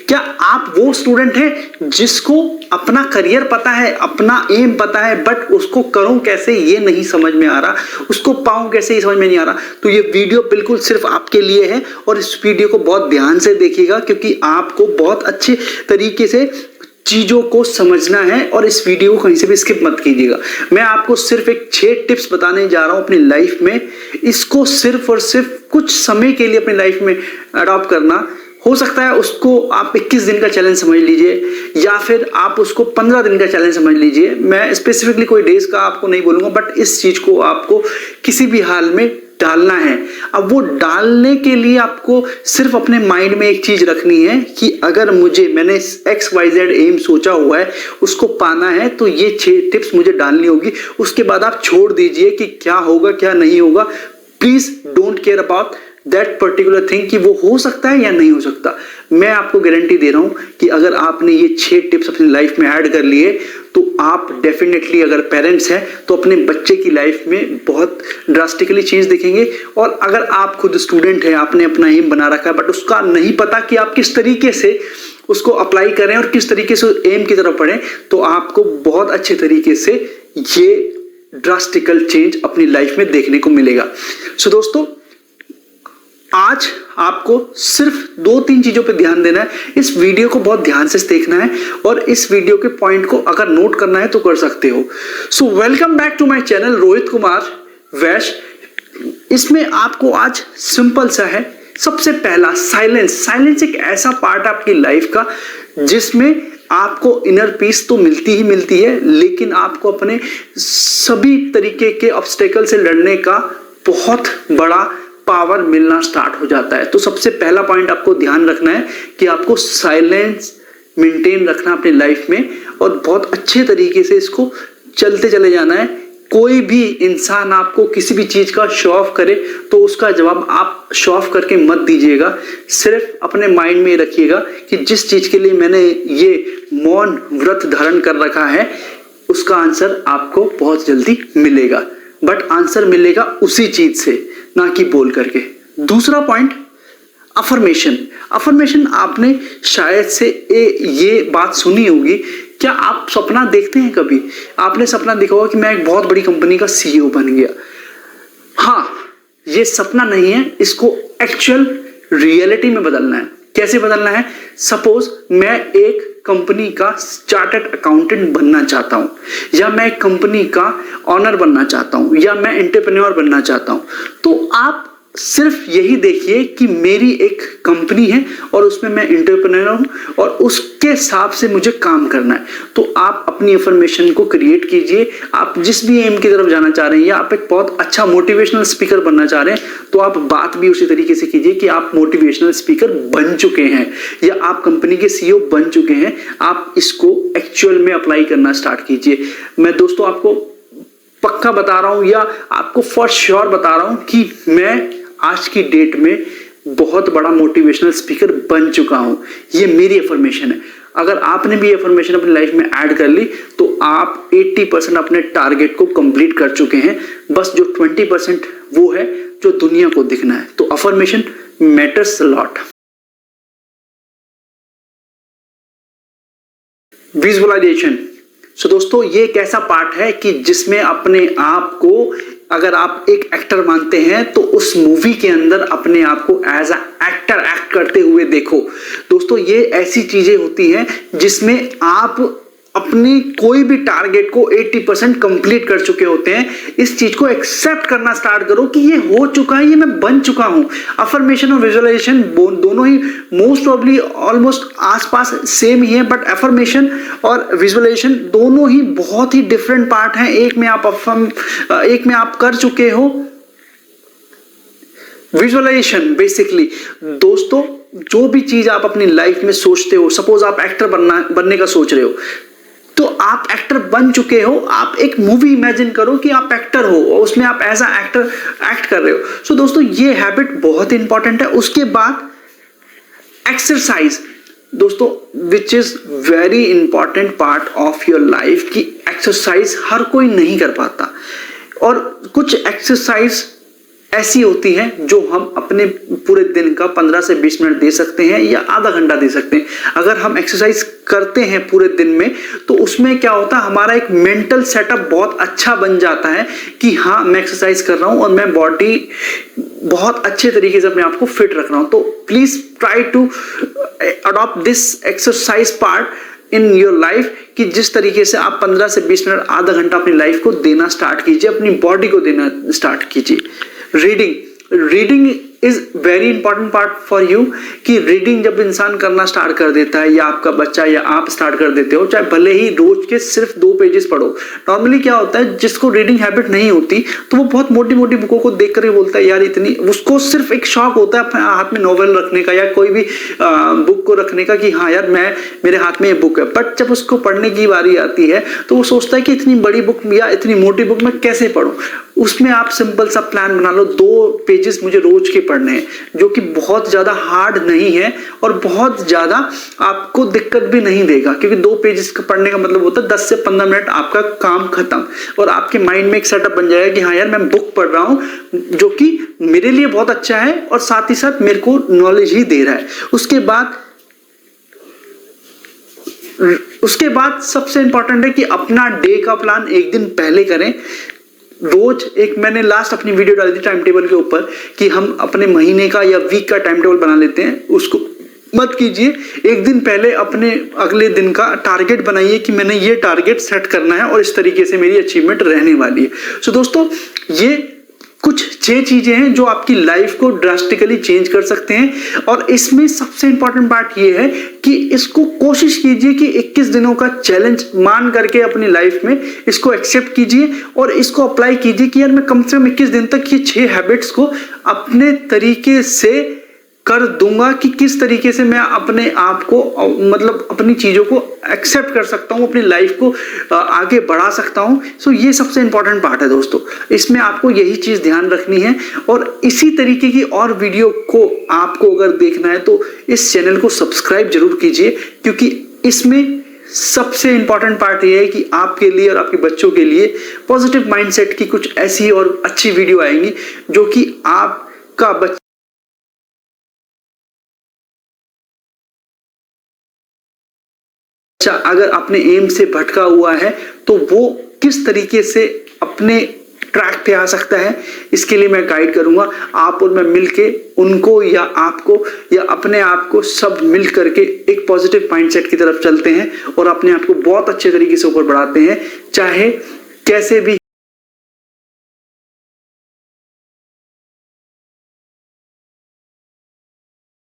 क्या आप वो स्टूडेंट हैं जिसको अपना करियर पता है, अपना एम पता है, बट उसको करूं कैसे ये नहीं समझ में आ रहा, उसको पाऊं कैसे ये समझ में नहीं आ रहा? तो ये वीडियो बिल्कुल सिर्फ आपके लिए है और इस वीडियो को बहुत ध्यान से देखिएगा, क्योंकि आपको बहुत अच्छे तरीके से चीजों को समझना है और इस वीडियो को कहीं से भी स्किप मत कीजिएगा। मैं आपको सिर्फ एक 6 टिप्स बताने जा रहा हूं अपनी लाइफ में। इसको सिर्फ और सिर्फ कुछ समय के लिए अपनी लाइफ में अडॉप्ट करना। हो सकता है उसको आप 21 दिन का चैलेंज समझ लीजिए या फिर आप उसको 15 दिन का चैलेंज समझ लीजिए। मैं स्पेसिफिकली कोई डेज का आपको नहीं बोलूंगा, बट इस चीज को आपको किसी भी हाल में डालना है। अब वो डालने के लिए आपको सिर्फ अपने माइंड में एक चीज रखनी है कि अगर मैंने XYZ एम सोचा हुआ है, उसको पाना है, तो ये 6 टिप्स मुझे डालनी होगी। उसके बाद आप छोड़ दीजिए कि क्या होगा क्या नहीं होगा। Please don't care about that particular thing कि वो हो सकता है या नहीं हो सकता। मैं आपको गारंटी दे रहा हूं कि अगर आपने ये 6 टिप्स अपनी लाइफ में ऐड कर लिए तो आप डेफिनेटली, अगर पेरेंट्स हैं तो अपने बच्चे की लाइफ में बहुत ड्रास्टिकली चेंज देखेंगे। और अगर आप खुद स्टूडेंट हैं, आपने अपना एम बना रखा है बट उसका नहीं पता कि आप किस तरीके से उसको अप्लाई करें और किस तरीके से एम की तरफ बढ़ें, तो आपको बहुत अच्छे तरीके से ये ड्रास्टिकल चेंज अपनी लाइफ में देखने को मिलेगा। सो दोस्तों, आज आपको सिर्फ 2-3 चीजों पे ध्यान देना है। इस वीडियो को बहुत ध्यान से देखना है और इस वीडियो के पॉइंट को अगर नोट करना है तो कर सकते हो। So welcome back to my channel Rohit Kumar Vaishya. इसमें आपको आज सिंपल सा है। सबसे पहला, साइलेंस एक ऐसा पार्ट आपकी लाइफ का जिसमें आपको इनर पीस तो मिलती ही मिलती है, लेकिन आपको अपने सभी तरीके के ऑब्स्टेकल से लड़ने का बहुत बड़ा पावर मिलना स्टार्ट हो जाता है। तो सबसे पहला पॉइंट आपको ध्यान रखना है कि आपको साइलेंस मेंटेन रखना अपनी लाइफ में और बहुत अच्छे तरीके से इसको चलते चले जाना है। कोई भी इंसान आपको किसी भी चीज का शो ऑफ करे तो उसका जवाब आप शो ऑफ करके मत दीजिएगा। सिर्फ अपने माइंड में रखिएगा कि जिस चीज के लिए मैंने ये मौन व्रत धारण कर रखा है उसका आंसर आपको बहुत जल्दी मिलेगा, बट आंसर मिलेगा उसी चीज से, ना कि बोल करके। दूसरा पॉइंट, अफर्मेशन आपने शायद से ये बात सुनी होगी। क्या आप सपना देखते हैं कभी? आपने सपना देखा होगा कि मैं एक बहुत बड़ी कंपनी का CEO बन गया। हाँ, ये सपना नहीं है, इसको एक्चुअल रियलिटी में बदलना है। कैसे बदलना है? सपोज मैं एक कंपनी का चार्टर्ड अकाउंटेंट बनना चाहता हूं, या मैं एक कंपनी का ऑनर बनना चाहता हूं, या मैं एंटरप्रेन्योर बनना चाहता हूं, तो आप सिर्फ यही देखिए कि मेरी एक कंपनी है और उसमें मैं एंटरप्रेन्योर हूं और उसके हिसाब से मुझे काम करना है। तो आप अपनी इंफॉर्मेशन को क्रिएट कीजिए। आप जिस भी एम की तरफ जाना चाह रहे हैं, या आप एक बहुत अच्छा मोटिवेशनल स्पीकर बनना चाह रहे हैं, तो आप बात भी उसी तरीके से कीजिए कि आप मोटिवेशनल स्पीकर बन चुके हैं या आप कंपनी के CEO बन चुके हैं। आप इसको एक्चुअल में अप्लाई करना स्टार्ट कीजिए। मैं दोस्तों आपको पक्का बता रहा हूं या आपको फॉर श्योर बता रहा हूं कि मैं आज की डेट में बहुत बड़ा मोटिवेशनल स्पीकर बन चुका हूं। ये मेरी अफर्मेशन है। अगर आपने भी अफर्मेशन अपनी लाइफ में ऐड कर ली तो आप 80% अपने टारगेट को कंप्लीट कर चुके हैं। बस जो 20% वो है जो दुनिया को दिखना है। तो affirmation matters a lot. Visualization. So दोस्तों, ये एक ऐसा पार्ट है कि जिसमें अपने आप को, अगर आप एक एक्टर मानते हैं तो उस मूवी के अंदर अपने आप को एज अ एक्टर एक्ट करते हुए देखो। दोस्तों, ये ऐसी चीजें होती हैं जिसमें आप अपनी कोई भी टारगेट को 80% कंप्लीट कर चुके होते हैं। इस चीज को एक्सेप्ट करना स्टार्ट करो कि ये हो चुका है, ये मैं बन चुका हूं। अफर्मेशन और विजुअलाइजेशन दोनों ही मोस्ट प्रोबेबली ऑलमोस्ट आसपास सेम ही है, बट अफर्मेशन और विजुअलाइजेशन दोनों ही बहुत ही डिफरेंट पार्ट हैं। एक में आप कर चुके हो विजुअलाइजेशन। बेसिकली दोस्तों, जो भी चीज आप अपनी लाइफ में सोचते हो, सपोज आप एक्टर बनने का सोच रहे हो, तो आप एक्टर बन चुके हो। आप एक मूवी इमेजिन करो कि आप एक्टर हो और उसमें आप एज अ एक्टर एक्ट कर रहे हो। सो दोस्तों, ये हैबिट बहुत इंपॉर्टेंट है। उसके बाद एक्सरसाइज दोस्तों, which is very important part of your life. की एक्सरसाइज हर कोई नहीं कर पाता और कुछ एक्सरसाइज ऐसी होती हैं जो हम अपने पूरे दिन का 15 से 20 मिनट दे सकते हैं या आधा घंटा दे सकते हैं। अगर हम एक्सरसाइज करते हैं पूरे दिन में तो उसमें क्या होता है, हमारा एक मेंटल सेटअप बहुत अच्छा बन जाता है कि हाँ मैं एक्सरसाइज कर रहा हूं और मैं बॉडी बहुत अच्छे तरीके से अपने आप को फिट रख रहा हूं। तो please try to adopt this exercise part in your life कि जिस तरीके से आप 15 से 20 मिनट आधा घंटा अपनी लाइफ को देना स्टार्ट कीजिए, अपनी बॉडी को देना स्टार्ट कीजिए। Reading is very important part for you कि रीडिंग जब इंसान करना स्टार्ट कर देता है या आपका बच्चा या आप स्टार्ट कर देते हो, चाहे भले ही रोज के सिर्फ 2 पेजेस पढ़ो। नॉर्मली क्या होता है, जिसको रीडिंग हैबिट नहीं होती तो वो बहुत मोटी मोटी बुकों को देख कर ही बोलता है यार इतनी, उसको सिर्फ एक शौक होता है अपने हाथ में नॉवेल रखने का या कोई भी बुक को रखने का कि हाँ यार मेरे हाथ में ये बुक है। बट जब उसको पढ़ने की बारी आती है तो वो सोचता है कि इतनी बड़ी बुक या इतनी मोटी बुक मैं कैसे पढूं। उसमें आप सिंपल सा प्लान बना लो, 2 पेजेस मुझे रोज के पढ़ने हैं, जो कि बहुत ज्यादा हार्ड नहीं है और बहुत ज्यादा आपको दिक्कत भी नहीं देगा, क्योंकि 2 पेजेस का पढ़ने का मतलब होता है 10 से 15 मिनट आपका काम खत्म और आपके माइंड में एक सेटअप बन जाएगा कि हाँ यार मैं बुक पढ़ रहा हूं जो कि मेरे लिए बहुत अच्छा है और साथ ही साथ मेरे को नॉलेज ही दे रहा है। उसके बाद सबसे इंपॉर्टेंट है कि अपना डे का प्लान एक दिन पहले करें। रोज एक मैंने लास्ट अपनी वीडियो डाली थी टाइम टेबल के ऊपर कि हम अपने महीने का या वीक का टाइम टेबल बना लेते हैं, उसको मत कीजिए। एक दिन पहले अपने अगले दिन का टारगेट बनाइए कि मैंने ये टारगेट सेट करना है और इस तरीके से मेरी अचीवमेंट रहने वाली है। सो दोस्तों, ये कुछ 6 चीजें हैं जो आपकी लाइफ को ड्रास्टिकली चेंज कर सकते हैं और इसमें सबसे इंपॉर्टेंट पार्ट ये है कि इसको कोशिश कीजिए कि 21 दिनों का चैलेंज मान करके अपनी लाइफ में इसको एक्सेप्ट कीजिए और इसको अप्लाई कीजिए कि यार मैं कम से कम 21 दिन तक ये 6 हैबिट्स को अपने तरीके से कर दूंगा कि किस तरीके से मैं अपने आप को मतलब अपनी चीजों को एक्सेप्ट कर सकता हूं, अपनी लाइफ को आगे बढ़ा सकता हूं। सो ये सबसे इंपॉर्टेंट पार्ट है दोस्तों, इसमें आपको यही चीज ध्यान रखनी है। और इसी तरीके की और वीडियो को आपको अगर देखना है तो इस चैनल को सब्सक्राइब जरूर कीजिए, क्योंकि इसमें सबसे इंपॉर्टेंट पार्ट ये है कि आपके लिए और आपके बच्चों के लिए पॉजिटिव माइंडसेट की कुछ ऐसी और अच्छी वीडियो आएंगी जो कि आपका बच्चा अगर अपने एम से भटका हुआ है तो वो किस तरीके से अपने ट्रैक पे आ सकता है, इसके लिए मैं गाइड करूंगा। आप और मैं मिलके उनको या आपको या अपने आप को सब मिल करके एक पॉजिटिव माइंडसेट की तरफ चलते हैं और अपने आप को बहुत अच्छे तरीके से ऊपर बढ़ाते हैं, चाहे कैसे भी